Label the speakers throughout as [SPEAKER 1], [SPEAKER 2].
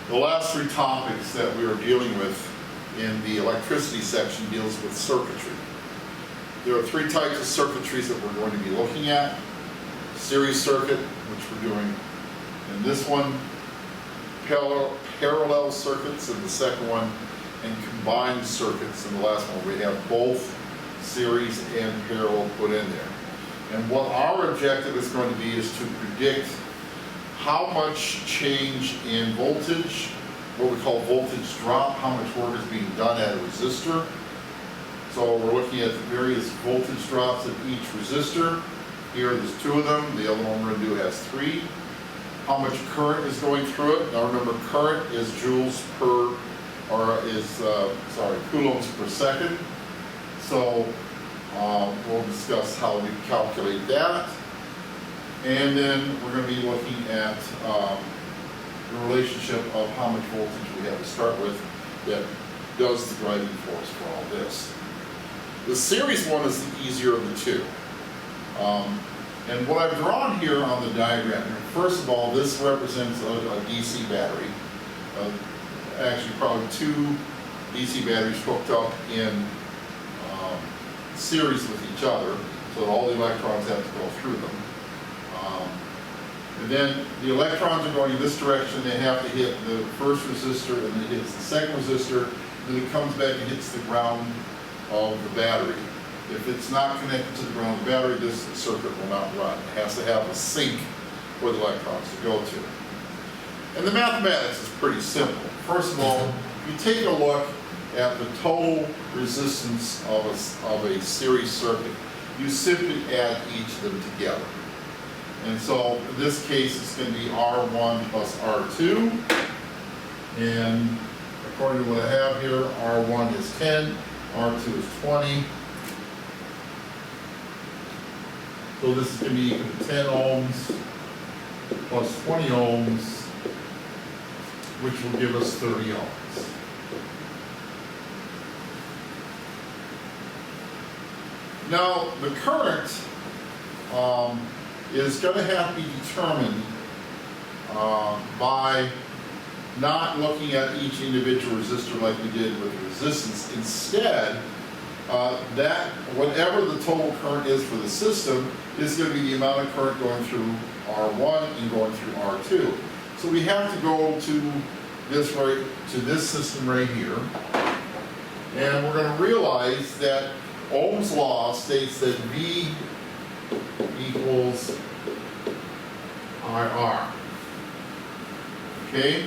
[SPEAKER 1] The last three topics that we are dealing with in the electricity section deals with circuitry. There are three types of circuitries that we're going to be looking at. Series circuit, which we're doing in this one, parallel circuits in the second one, and combined circuits in the last one. We have both series and parallel put in there. And what our objective is going to be is to predict how much change in voltage, what we call voltage drop, how much work is being done at a resistor. So we're looking at the various voltage drops of each resistor. Here there's two of them, the other one we're going to do has three. How much current is going through it. Now remember, current is joules per, or is, coulombs per second. So we'll discuss how we calculate that. And then we're going to be looking at the relationship of how much voltage we have to start with that does the driving force for all this. The series one is the easier of the two. And what I've drawn here on the diagram, first of all, this represents a DC battery. Actually, probably two DC batteries hooked up in series with each other, so that all the electrons have to go through them. And then the electrons are going in this direction. They have to hit the first resistor, and then it hits the second resistor, then it comes back and hits the ground of the battery. If it's not connected to the ground of the battery, this circuit will not run. It has to have a sink for the electrons to go to. And the mathematics is pretty simple. First of all, you take a look at the total resistance of a series circuit. You simply add each of them together. And so in this case, it's going to be R1 plus R2. And according to what I have here, R1 is 10, R2 is 20. So this is going to be equal to 10 ohms plus 20 ohms, which will give us 30 ohms. Now, the current is going to have to be determined by not looking at each individual resistor like we did with resistance. Instead, that whatever the total current is for the system is going to be the amount of current going through R1 and going through R2. So we have to go to this system right here, and we're going to realize that Ohm's law states that V equals IR. Okay?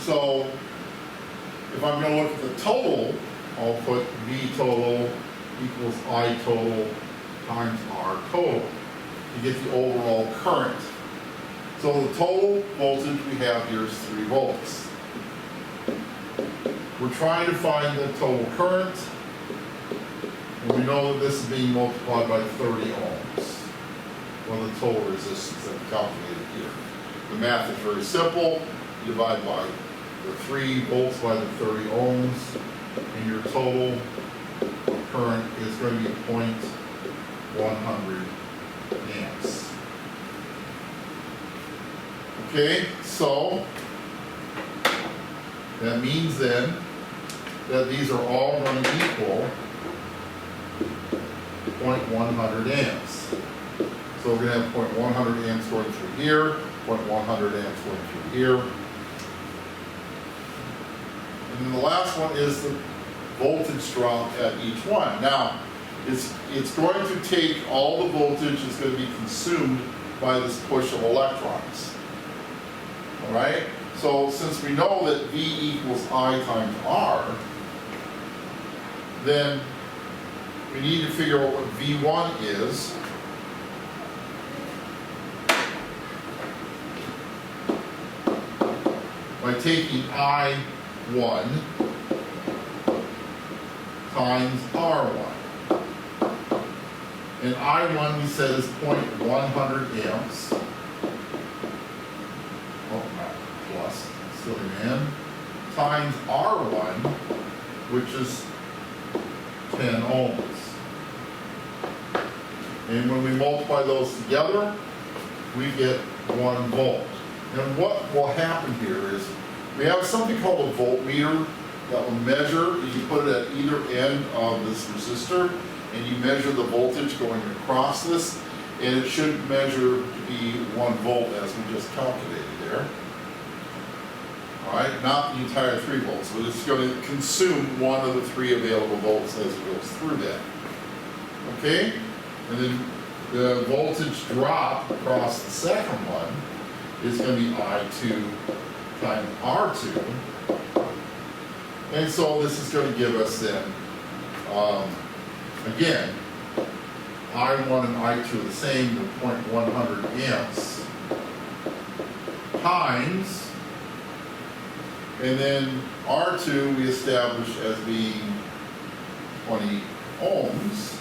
[SPEAKER 1] So if I'm going to look at the total, I'll put V total equals I total times R total to get the overall current. So the total voltage we have here is 3 volts. We're trying to find the total current, and we know that this is being multiplied by 30 ohms, or the total resistance that we calculated here. The math is very simple. You divide by the 3 volts by the 30 ohms, and your total current is going to be 0.100 amps. Okay, so that means then that these are all going to equal 0.100 amps. So we're going to have 0.100 amps going through here, 0.100 amps going through here. And then the last one is the voltage drop at each one. Now, it's going to take all the voltage that's going to be consumed by this push of electrons. All right? So since we know that V equals I times R, then we need to figure out what V1 is. By taking I1 times R1. And I1 we said is 0.100 amps. Oh, not plus, silly man. Times R1, which is 10 ohms. And when we multiply those together, we get 1 volt. And what will happen here is We have something called a voltmeter that will measure, you put it at either end of this resistor, and you measure the voltage going across this, and it should measure to be 1 volt as we just calculated there. All right, not the entire 3 volts, but it's going to consume one of the 3 available volts as it goes through that. Okay, and then the voltage drop across the second one is going to be I2 times R2. And so this is going to give us then, again, I1 and I2 are the same, the 0.100 amps times, and then R2 we establish as being 20 ohms.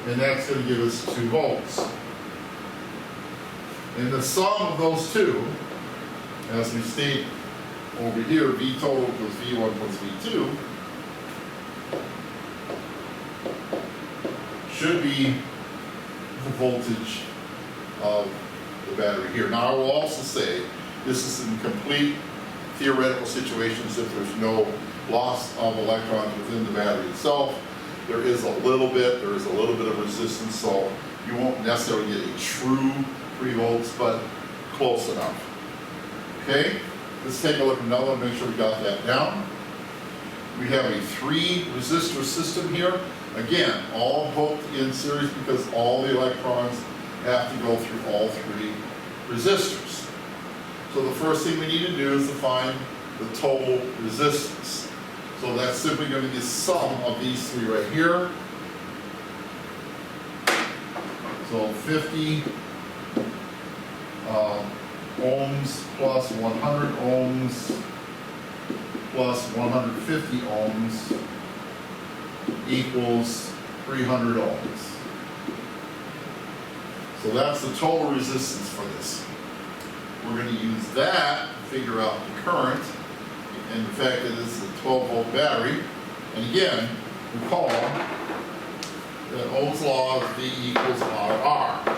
[SPEAKER 1] And that's going to give us 2 volts. And the sum of those two, as we state over here, V total equals V1 plus V2, should be the voltage of the battery here. Now I will also say, this is in complete theoretical situations if there's no loss of electrons within the battery itself. There is a little bit of resistance, so you won't necessarily get a true 3 volts, but close enough. Okay, let's take a look at another one, make sure we got that down. We have a 3 resistor system here. Again, all hooked in series because all the electrons have to go through all 3 resistors. So the first thing we need to do is to find the total resistance. So that's simply going to be the sum of these 3 right here. So 50 ohms plus 100 ohms plus 150 ohms equals 300 ohms. So that's the total resistance for this. We're going to use that to figure out the current. And the fact that this is a 12-volt battery. And again, recall that Ohm's law is V equals RR.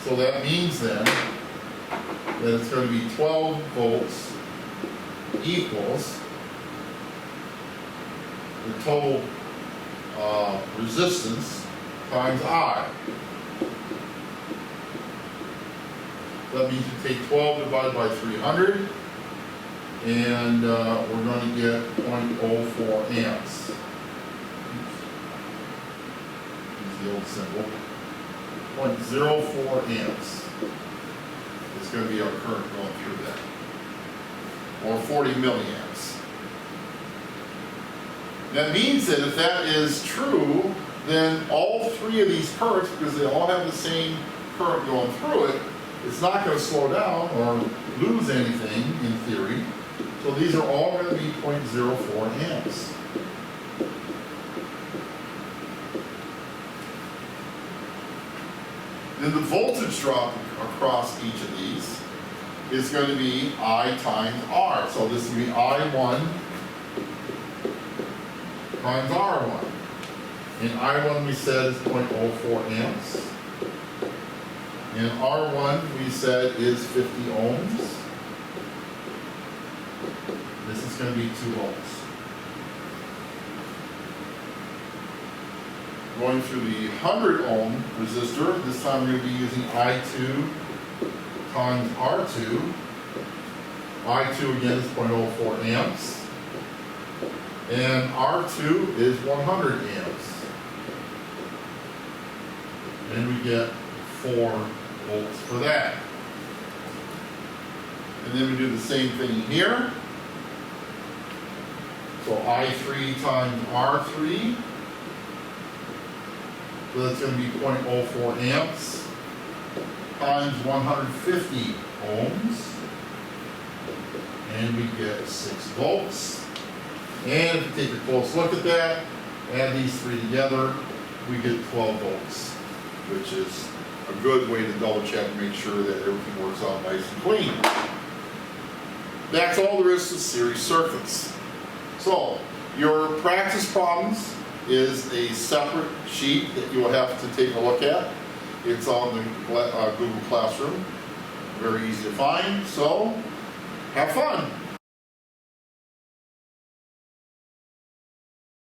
[SPEAKER 1] So that means then that it's going to be 12 volts equals the total resistance times I. That means you take 12 divided by 300, and we're going to get 0.04 amps. Use the old symbol. 0.04 amps is going to be our current going through that. Or 40 milliamps. That means that if that is true, then all 3 of these currents, because they all have the same current going through it, it's not going to slow down or lose anything in theory. So these are all going to be 0.04 amps. Then the voltage drop across each of these is going to be I times R. So this will be I1 times R1. And I1 we said is 0.04 amps. And R1 we said is 50 ohms. This is going to be 2 volts. Going through the 100 ohm resistor, this time we're going to be using I2 times R2. I2 again is 0.04 amps. And R2 is 100 amps. And we get 4 volts for that. And then we do the same thing here. So I3 times R3. So that's going to be 0.04 amps times 150 ohms. And we get 6 volts. And if you take a close look at that, add these 3 together, we get 12 volts, which is a good way to double check and make sure that everything works out nice and clean. That's all there is to series circuits. So, your practice problems is a separate sheet that you will have to take a look at. It's on the Google Classroom, very easy to find, so have fun.